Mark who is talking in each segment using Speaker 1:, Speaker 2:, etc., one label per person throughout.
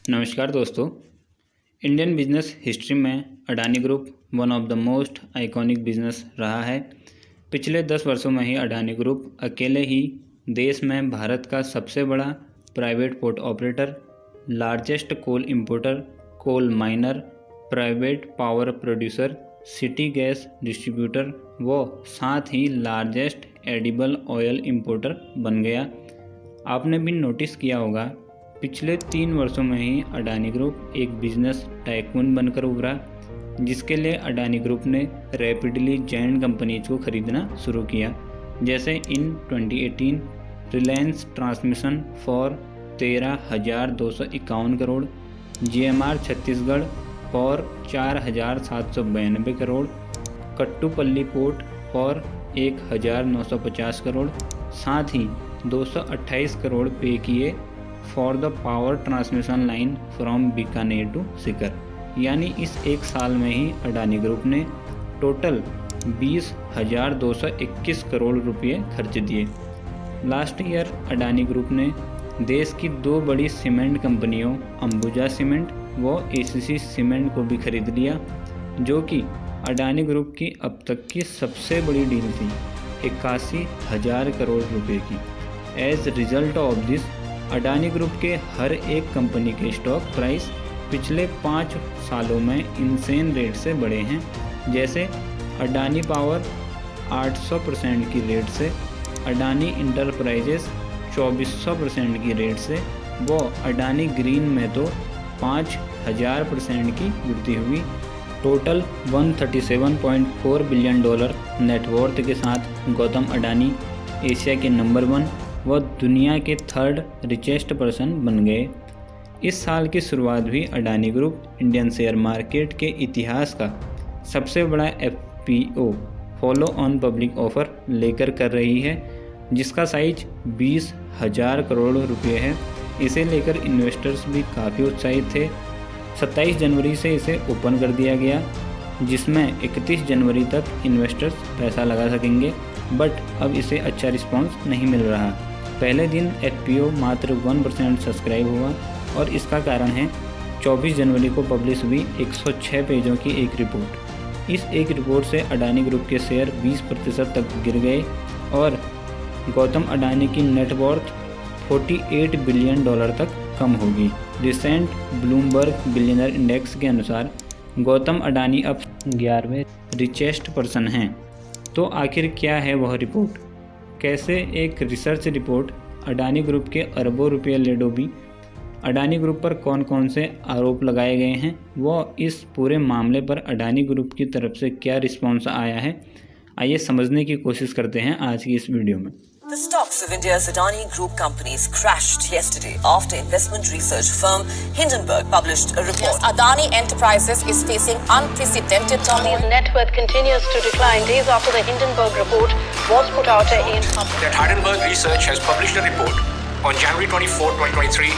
Speaker 1: नमस्कार दोस्तों। Indian business history में Adani group one of the most iconic business रहा है। पिछले 10 वर्षों में ही अडानी ग्रुप अकेले ही देश में भारत का सबसे बड़ा private port operator, largest coal importer, coal miner, private power producer, city gas distributor व साथ ही लार्जेस्ट एडिबल ऑयल इंपोर्टर बन गया। आपने भी नोटिस किया होगा, पिछले 3 वर्षों में ही अडानी ग्रुप एक बिजनेस टाइकून बनकर उभरा, जिसके लिए अडानी ग्रुप ने रैपिडली जायंट कंपनीज को खरीदना शुरू किया। जैसे in 2018 Reliance transmission for 13,251 crore, GMR Chhattisgarh for 4,792 crore, Kattupalli port for 1,950 crore, साथ ही 228 करोड़ पे किए for the power transmission line from Bikaner to Sikar. यानी इस एक साल में ही अडानी ग्रुप ने टोटल 20,221 करोड़ रुपये खर्च दिए। लास्ट ईयर अडानी ग्रुप ने देश की 2 बड़ी सीमेंट कंपनियों अंबुजा सीमेंट व ACC सीमेंट को भी खरीद लिया, जो कि अडानी ग्रुप की अब तक की सबसे बड़ी डील थी, 81,000 करोड़ रुपए की। As result of this, Adani group के हर एक कंपनी के स्टॉक प्राइस पिछले 5 सालों में इंसेन रेट से बढ़े हैं। जैसे अडानी पावर 800% की रेट से, अडानी इंटरप्राइजेस 2400% की रेट से व अडानी ग्रीन में तो 5,000% की वृद्धि हुई। टोटल $137.4 बिलियन नेटवर्थ के साथ गौतम अडानी एशिया के नंबर 1 व दुनिया के 3rd रिचेस्ट पर्सन बन गए। इस साल की शुरुआत भी Adani group Indian share market के इतिहास का सबसे बड़ा FPO follow on public offer लेकर कर रही है, जिसका साइज 20,000 करोड़ रुपये है। इसे लेकर इन्वेस्टर्स भी काफ़ी उत्साहित थे। 27 जनवरी से इसे ओपन कर दिया गया, जिसमें 31 जनवरी तक इन्वेस्टर्स पैसा लगा सकेंगे, बट अब इसे अच्छा रिस्पांस नहीं मिल रहा। पहले दिन FPO मात्र 1% सब्सक्राइब हुआ और इसका कारण है 24 जनवरी को पब्लिश हुई 106 पेजों की एक रिपोर्ट। इस एक रिपोर्ट से अडानी ग्रुप के शेयर 20% तक गिर गए और गौतम अडानी की नेटवर्थ $48 बिलियन तक कम होगी। रिसेंट ब्लूमबर्ग बिलियनर इंडेक्स के अनुसार गौतम अडानी अब 11वें रिचेस्ट पर्सन हैं। तो आखिर क्या है वह रिपोर्ट? कैसे एक रिसर्च रिपोर्ट अडानी ग्रुप के अरबों रुपये ले डूबी? अडानी ग्रुप पर कौन कौन से आरोप लगाए गए हैं? वो इस पूरे मामले पर अडानी ग्रुप की तरफ से क्या रिस्पॉन्स आया है? आइए समझने की कोशिश करते हैं आज की इस वीडियो में।
Speaker 2: The stocks of India's Adani Group companies crashed yesterday after investment research firm Hindenburg published a report.
Speaker 3: Yes, Adani Enterprises is facing unprecedented turmoil.
Speaker 4: Net worth continues to decline days after the Hindenburg report was put out in public.
Speaker 5: That Hindenburg Research has published a report on January 24, 2023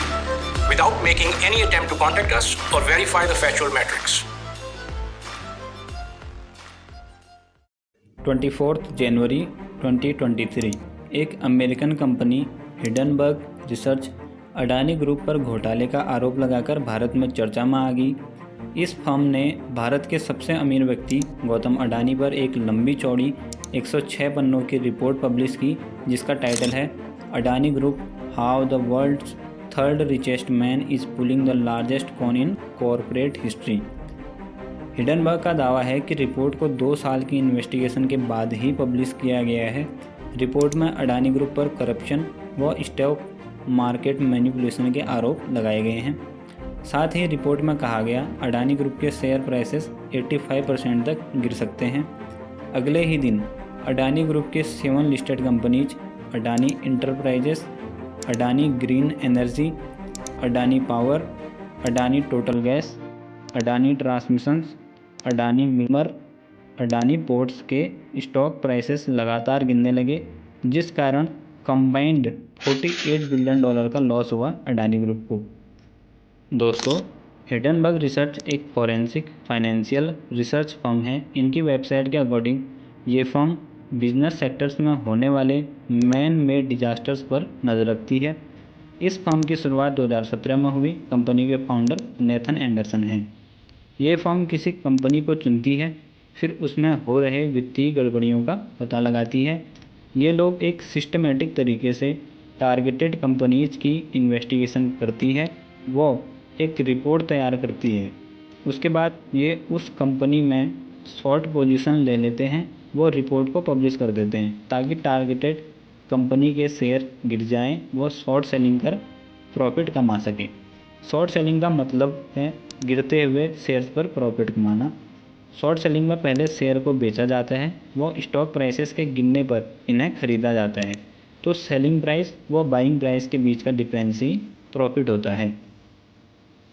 Speaker 5: without making any attempt to contact us or verify the factual metrics.
Speaker 1: 24 जनवरी 2023 एक American company Hindenburg research Adani group पर घोटाले का आरोप लगाकर भारत में चर्चा में आ गई। इस फर्म ने भारत के सबसे अमीर व्यक्ति गौतम अडानी पर एक लंबी चौड़ी 106 पन्नों की रिपोर्ट पब्लिश की, जिसका टाइटल है Adani group how the world's 3rd richest man is pulling the largest con in corporate history. Hindenburg का दावा है कि रिपोर्ट को 2 साल की इन्वेस्टिगेशन के बाद ही पब्लिश किया गया है। रिपोर्ट में अडानी ग्रुप पर करप्शन व स्टॉक मार्केट मैनिपुलेशन के आरोप लगाए गए हैं। साथ ही रिपोर्ट में कहा गया अडानी ग्रुप के शेयर प्राइसेस 85% तक गिर सकते हैं। अगले ही दिन अडानी ग्रुप के 7 listed companies Adani Enterprises, Adani Green Energy, Adani Power, Adani Total Gas, Adani Transmissions, Adani मिमर, अडानी पोर्ट्स के स्टॉक प्राइसेस लगातार गिरने लगे, जिस कारण कंबाइंड $48 बिलियन का लॉस हुआ अडानी ग्रुप को। दोस्तों, हिडनबर्ग रिसर्च एक फॉरेंसिक फाइनेंशियल रिसर्च फर्म है। इनकी वेबसाइट के अकॉर्डिंग ये फर्म बिजनेस सेक्टर्स में होने वाले मैन मेड डिजास्टर्स पर नज़र रखती है। इस फर्म की शुरुआत 2017 में हुई। कंपनी के फाउंडर नेथन एंडरसन हैं। ये फर्म किसी कंपनी को चुनती है, फिर उसमें हो रहे वित्तीय गड़बड़ियों का पता लगाती है। ये लोग एक सिस्टमेटिक तरीके से टारगेटेड कंपनीज की इन्वेस्टिगेशन करती है। वो एक रिपोर्ट तैयार करती है। उसके बाद ये उस कंपनी में शॉर्ट पोजीशन ले लेते हैं। वो रिपोर्ट को पब्लिश कर देते हैं ताकि टारगेटेड कंपनी के शेयर गिर जाएं। वो शॉर्ट सेलिंग कर प्रॉफिट कमा सकें। शॉर्ट सेलिंग का मतलब है गिरते हुए शेयर्स पर प्रॉफिट कमाना। शॉर्ट सेलिंग में पहले शेयर को बेचा जाता है, वो स्टॉक प्राइसेस के गिरने पर इन्हें खरीदा जाता है। तो सेलिंग प्राइस व बाइंग प्राइस के बीच का डिफरेंस ही प्रॉफिट होता है।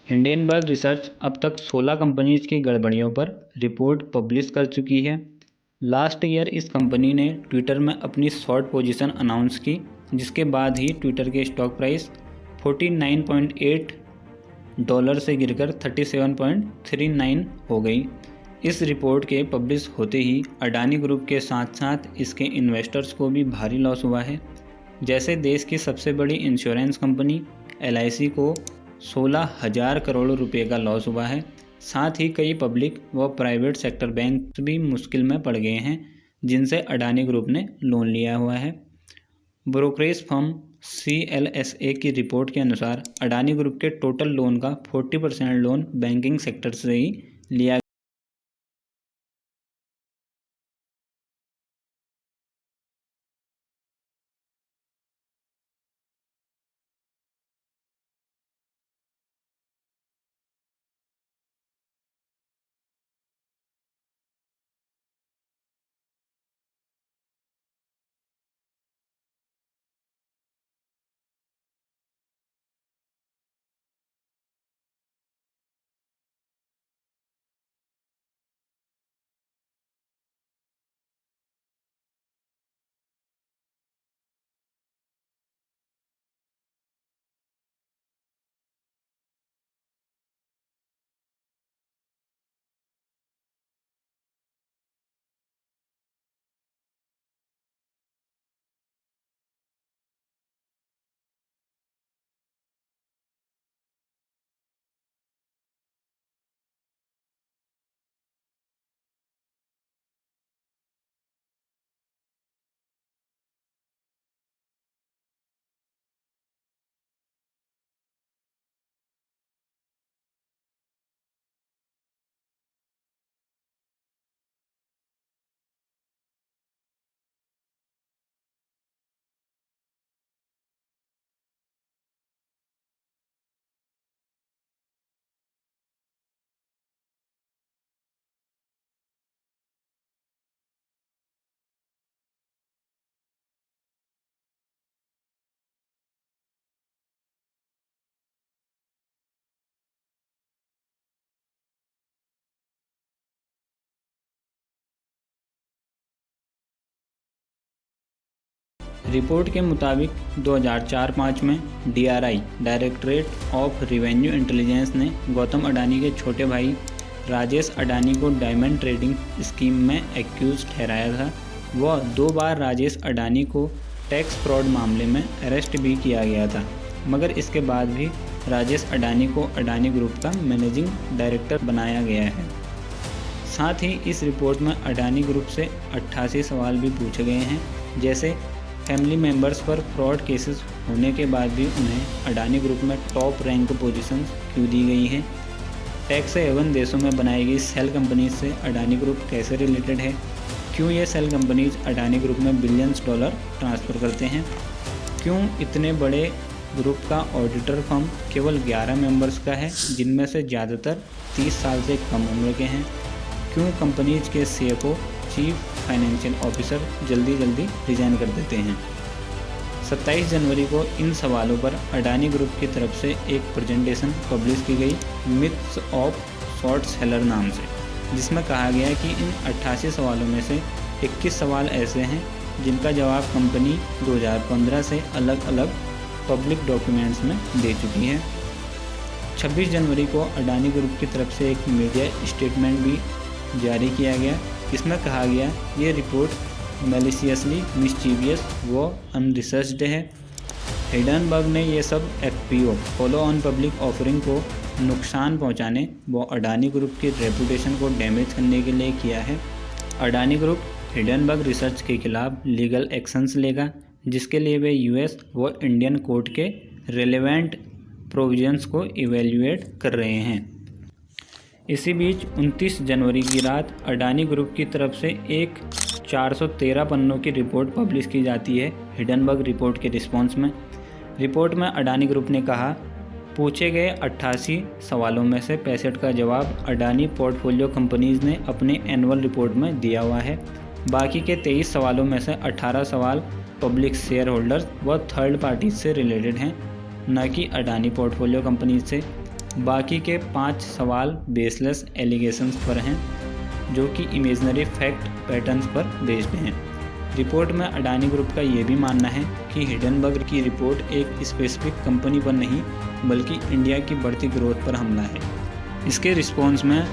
Speaker 1: हिंडनबर्ग रिसर्च अब तक 16 कंपनीज की गड़बड़ियों पर रिपोर्ट पब्लिश कर चुकी है। लास्ट ईयर इस कंपनी ने ट्विटर में अपनी शॉर्ट पोजीशन अनाउंस की, जिसके बाद ही ट्विटर के स्टॉक प्राइस $49.8 से गिरकर 37.39 हो गई। इस रिपोर्ट के पब्लिश होते ही अडानी ग्रुप के साथ साथ इसके इन्वेस्टर्स को भी भारी लॉस हुआ है। जैसे देश की सबसे बड़ी इंश्योरेंस कंपनी LIC को 16,000 करोड़ रुपए का लॉस हुआ है। साथ ही कई पब्लिक व प्राइवेट सेक्टर बैंक भी मुश्किल में पड़ गए हैं, जिनसे अडानी ग्रुप ने लोन लिया हुआ है। ब्रोकरेज फर्म CLSA की रिपोर्ट के अनुसार अडानी ग्रुप के टोटल लोन का 40% लोन बैंकिंग सेक्टर से ही लिया। रिपोर्ट के मुताबिक 2004-05 में DRI directorate of revenue intelligence ने गौतम अडानी के छोटे भाई राजेश अडानी को डायमंड ट्रेडिंग स्कीम में एक्यूज ठहराया था। वह 2 बार राजेश अडानी को टैक्स फ्रॉड मामले में अरेस्ट भी किया गया था, मगर इसके बाद भी राजेश अडानी को अडानी ग्रुप का मैनेजिंग डायरेक्टर बनाया गया है। साथ ही इस रिपोर्ट में अडानी ग्रुप से 88 सवाल भी पूछे गए हैं, जैसे फैमिली मेंबर्स पर फ्रॉड केसेस होने के बाद भी उन्हें अडानी ग्रुप में टॉप रैंक पोजीशंस क्यों दी गई हैं, टैक्स हेवन देशों में बनाई गई सेल कंपनीज से अडानी ग्रुप कैसे रिलेटेड है, क्यों ये सेल कंपनीज अडानी ग्रुप में बिलियंस डॉलर ट्रांसफ़र करते हैं, क्यों इतने बड़े ग्रुप का ऑडिटर फर्म केवल 11 मेंबर्स का है, जिनमें से ज़्यादातर 30 साल से कम उम्र के हैं, क्यों कंपनीज के CFO चीफ फाइनेंशियल ऑफिसर जल्दी रिजाइन कर देते हैं। 27 जनवरी को इन सवालों पर अडानी ग्रुप की तरफ से एक प्रेजेंटेशन पब्लिश की गई मिथ्स ऑफ शॉर्ट सेलर नाम से, जिसमें कहा गया कि इन 88 सवालों में से 21 सवाल ऐसे हैं जिनका जवाब कंपनी 2015 से अलग अलग पब्लिक डॉक्यूमेंट्स में दे चुकी है। 26 जनवरी को अडानी ग्रुप की तरफ से एक मीडिया स्टेटमेंट भी जारी किया गया। इसमें कहा गया ये रिपोर्ट मैलिशियसली मिस्चीवियस व अनरिसर्च्ड है। हिडनबर्ग ने ये सब FPO follow on public offering को नुकसान पहुंचाने व अडानी ग्रुप की रेपुटेशन को डैमेज करने के लिए किया है। अडानी ग्रुप हिडनबर्ग रिसर्च के खिलाफ लीगल एक्शंस लेगा, जिसके लिए वे US व इंडियन कोर्ट के रेलेवेंट प्रोविजंस को इवेल्युएट कर रहे हैं। इसी बीच 29 जनवरी की रात अडानी ग्रुप की तरफ से एक 413 पन्नों की रिपोर्ट पब्लिश की जाती है हिडनबर्ग रिपोर्ट के रिस्पॉन्स में। रिपोर्ट में अडानी ग्रुप ने कहा, पूछे गए 88 सवालों में से 65 का जवाब अडानी पोर्टफोलियो कंपनीज ने अपनी एनुअल रिपोर्ट में दिया हुआ है। बाकी के 23 सवालों में से 18 सवाल पब्लिक शेयर होल्डर्स व थर्ड पार्टीज से रिलेटेड हैं, न कि अडानी पोर्टफोलियो कंपनीज से। बाकी के 5 सवाल बेसलेस एलिगेशंस पर हैं, जो कि इमेजनरी फैक्ट पैटर्न्स पर बेस्ड हैं। रिपोर्ट में अडानी ग्रुप का ये भी मानना है कि हिडनबर्ग की रिपोर्ट एक स्पेसिफिक कंपनी पर नहीं बल्कि इंडिया की बढ़ती ग्रोथ पर हमला है। इसके रिस्पॉन्स में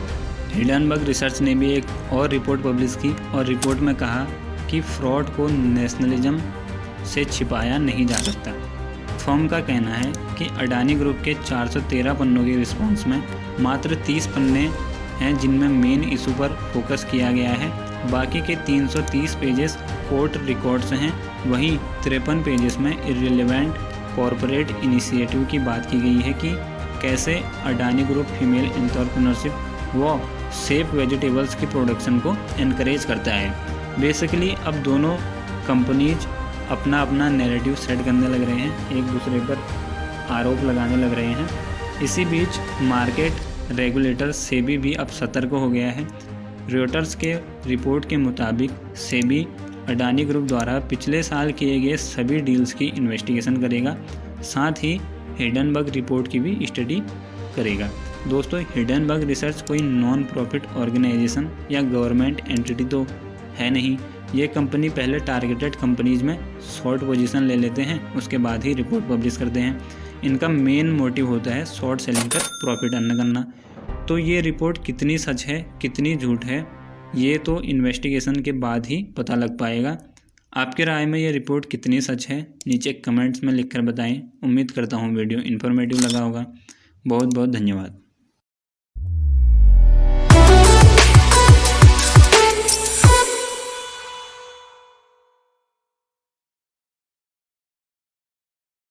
Speaker 1: हिडनबर्ग रिसर्च ने भी एक और रिपोर्ट पब्लिश की और रिपोर्ट में कहा कि फ्रॉड को नेशनलिज्म से छिपाया नहीं जा सकता। फर्म का कहना है कि अडानी ग्रुप के 413 पन्नों के रिस्पॉन्स में मात्र 30 पन्ने हैं जिनमें मेन इशू पर फोकस किया गया है। बाकी के 330 पेजेस कोर्ट रिकॉर्ड्स हैं। वहीं 53 पेजेस में इर्रिलेवेंट कॉरपोरेट इनिशिएटिव की बात की गई है कि कैसे अडानी ग्रुप फीमेल एंटरप्रेन्योरशिप व सेफ वेजिटेबल्स की प्रोडक्शन को एनकरेज करता है। बेसिकली अब दोनों कंपनीज अपना अपना नैरेटिव सेट करने लग रहे हैं, एक दूसरे पर आरोप लगाने लग रहे हैं। इसी बीच मार्केट रेगुलेटर सेबी भी अब सतर्क हो गया है। रॉयटर्स के रिपोर्ट के मुताबिक सेबी अडानी ग्रुप द्वारा पिछले साल किए गए सभी डील्स की इन्वेस्टिगेशन करेगा, साथ ही हिडनबर्ग रिपोर्ट की भी स्टडी करेगा। दोस्तों, हिडनबर्ग रिसर्च कोई नॉन प्रॉफिट ऑर्गेनाइजेशन या गवर्नमेंट एंटिटी तो है नहीं। ये कंपनी पहले टारगेटेड कंपनीज में शॉर्ट पोजीशन ले लेते हैं, उसके बाद ही रिपोर्ट पब्लिश करते हैं। इनका मेन मोटिव होता है शॉर्ट सेलिंग कर प्रॉफिट अर्न करना। तो ये रिपोर्ट कितनी सच है कितनी झूठ है, ये तो इन्वेस्टिगेशन के बाद ही पता लग पाएगा। आपके राय में ये रिपोर्ट कितनी सच है नीचे कमेंट्स में लिखकर बताएं। उम्मीद करता हूँ वीडियो इन्फॉर्मेटिव लगा होगा। बहुत बहुत धन्यवाद।